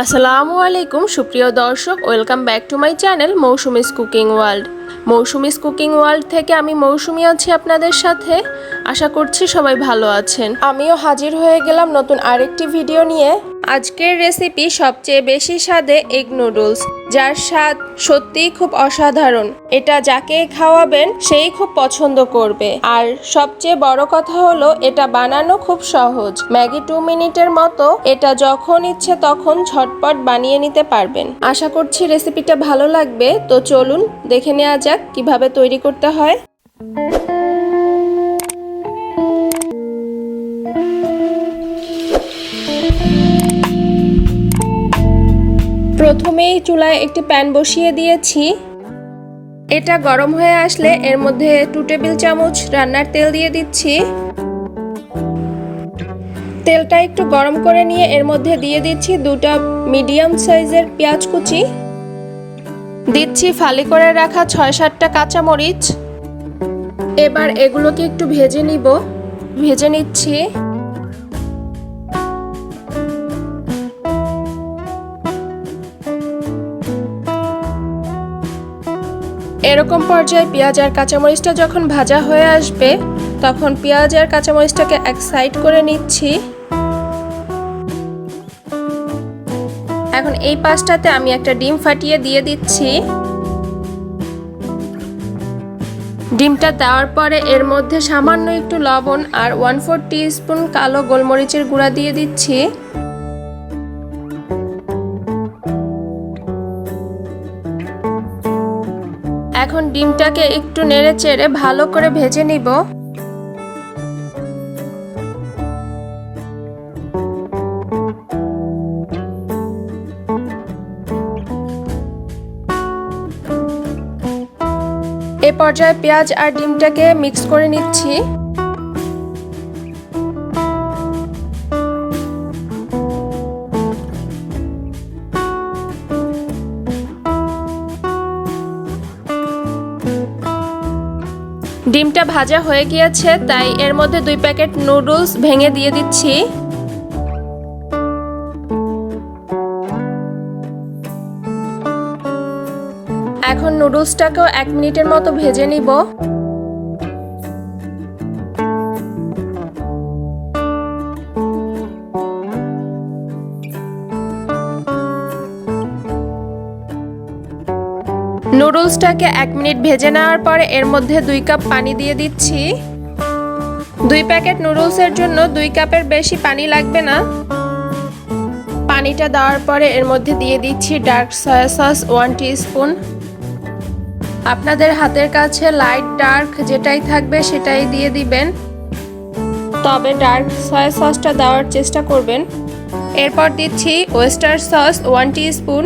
আসসালামু আলাইকুম সুপ্রিয় দর্শক, welcome back to my channel Mousumi's cooking world. Mousumi's cooking world থেকে আমি মৌসুমি আছি আপনাদের সাথে। আশা করছি সবাই ভালো আছেন। আমিও হাজির হয়ে গেলাম নতুন আরেকটি ভিডিও নিয়ে। আজকের রেসিপি সবচেয়ে বেশি স্বাদে এগ নুডলস, যার স্বাদ সত্যিই খুব অসাধারণ। এটা যাকে খাওয়াবেন সেই খুব পছন্দ করবে। আর সবচেয়ে বড় কথা হলো এটা বানানো খুব সহজ। ম্যাগি 2 মিনিটের মতো এটা যখন ইচ্ছে তখন ঝটপট বানিয়ে নিতে পারবেন। আশা করছি রেসিপিটা ভালো লাগবে। তো চলুন দেখে নেওয়া যাক কিভাবে তৈরি করতে হয়। প্রথমেই চুলায় একটি প্যান বসিয়ে দিয়েছি। এটা গরম হয়ে আসলে এর মধ্যে 2 টেবিল চামচ রান্নার তেল দিয়ে দিচ্ছি। তেলটা একটু গরম করে নিয়ে এর মধ্যে দিয়ে দিচ্ছি 2টা মিডিয়াম সাইজের পেঁয়াজ কুচি, দিচ্ছি ফালি করে রাখা 6-7টা কাঁচামরিচ। এবার এগুলোকে একটু ভেজে নিচ্ছি। এরকম পর্যায়ে পেঁয়াজ আর কাঁচামরিচটা যখন ভাজা হয়ে আসবে তখন পেঁয়াজ আর কাঁচামরিচটাকে এক সাইড করে নিচ্ছি। এখন এই পাশটাতে আমি একটা ডিম ফাটিয়ে দিয়ে দিচ্ছি। ডিমটা দেওয়ার পরে এর মধ্যে সামান্য একটু লবণ আর 1/4 টিস্পুন কালো গোলমরিচের গুঁড়া দিয়ে দিচ্ছি। এখন ডিমটাকে একটু নেড়ে চেড়ে ভালো করে ভেজে নিব। এ পর্যায়ে পেঁয়াজ আর ডিমটাকে মিক্স করে নিচ্ছি। ডিমটা ভাজা হয়ে গিয়েছে, তাই এর মধ্যে 2 প্যাকেট নুডলস ভেঙে দিয়ে দিচ্ছি। এখন নুডলসটাকেও 1 মিনিটের মতো ভেজে নিব। নুডলসটাকে 1 মিনিট ভেজে নেওয়ার পরে এর মধ্যে 2 কাপ পানি দিয়ে দিচ্ছি। 2 প্যাকেট নুডলসের জন্য 2 কাপের বেশি পানি লাগবে না। পানিটা দেওয়ার পরে এর মধ্যে দিয়ে দিচ্ছি ডার্ক সয়া সস 1 টিস্পুন। আপনাদের হাতের কাছে লাইট ডার্ক যেটাই থাকবে সেটাই দিয়ে দিবেন, তবে ডার্ক সয়া সসটা দেওয়ার চেষ্টা করবেন। এরপর দিচ্ছি ওয়েস্টার সস 1 টিস্পুন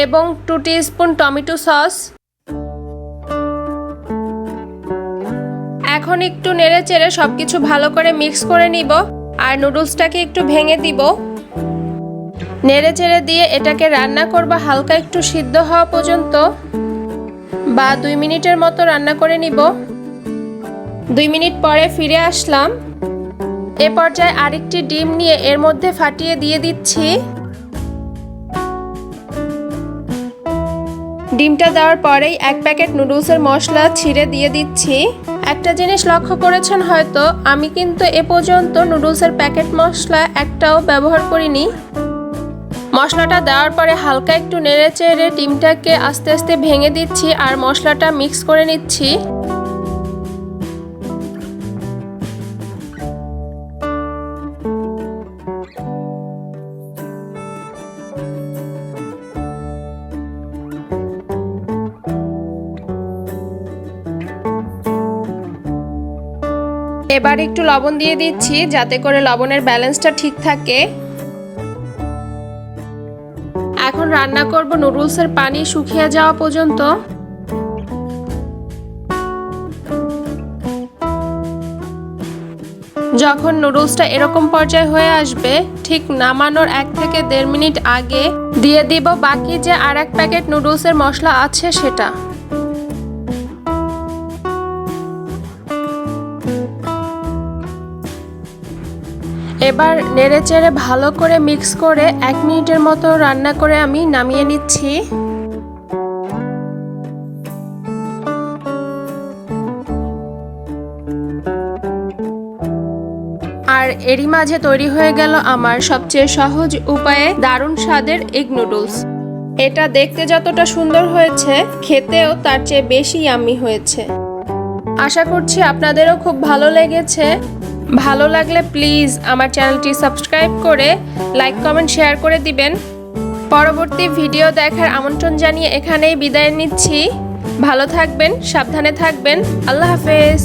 এবং 2 টিস্পুন টমেটো সস। এখন একটু নেড়ে চেড়ে সবকিছু ভালো করে মিক্স করে নিব আর নুডলসটাকে একটু ভেঙে দিব। নেড়ে চেড়ে দিয়ে এটাকে রান্না করব হালকা একটু সিদ্ধ হওয়া পর্যন্ত, বা 2 মিনিটের মতো রান্না করে নিব। 2 মিনিট পরে ফিরে আসলাম। এ পর্যায়ে আরেকটি ডিম নিয়ে এর মধ্যে ফাটিয়ে দিয়ে দিচ্ছি। ডিমটা দেওয়ার পরেই 1 প্যাকেট নুডলসের মশলা ছিঁড়ে দিয়ে দিচ্ছি। একটা জিনিস লক্ষ্য করেছেন হয়তো, আমি কিন্তু এ পর্যন্ত নুডলসের প্যাকেট মশলা একটাও ব্যবহার করিনি। মশলাটা দেওয়ার পরে হালকা একটু নেড়ে চেড়ে ডিমটাকে আস্তে আস্তে ভেঙে দিচ্ছি আর মশলাটা মিক্স করে নিচ্ছি। এবার একটু লবণ দিয়ে দিচ্ছি যাতে করে লবণের ব্যালেন্সটা ঠিক থাকে। এখন রান্না করব নুডলসের পানি শুকিয়ে যাওয়া পর্যন্ত। যখন নুডলসটা এরকম পর্যায়ে হয়ে আসবে, ঠিক নামানোর 1 থেকে 1.5 মিনিট আগে দিয়ে দিব বাকি যে আর 1 প্যাকেট নুডলসের মশলা আছে সেটা। এবার নেড়েচেড়ে ভালো করে মিক্স করে 1 মিনিটের মতো রান্না করে আমি নামিয়ে নিচ্ছি। আর এরই মাঝে তৈরি হয়ে গেল আমার সবচেয়ে সহজ উপায়ে দারুণ স্বাদের এগ নুডলস। এটা দেখতে যতটা সুন্দর হয়েছে, খেতেও তার চেয়ে বেশি ইয়াম্মি হয়েছে। আশা করছি আপনাদেরও খুব ভালো লেগেছে। ভালো লাগলে প্লিজ আমার চ্যানেলটি সাবস্ক্রাইব করে লাইক কমেন্ট শেয়ার করে দিবেন। পরবর্তী ভিডিও দেখার আমন্ত্রণ জানিয়ে এখানেই বিদায় নিচ্ছি। ভালো থাকবেন, সাবধানে থাকবেন। আল্লাহ হাফেজ।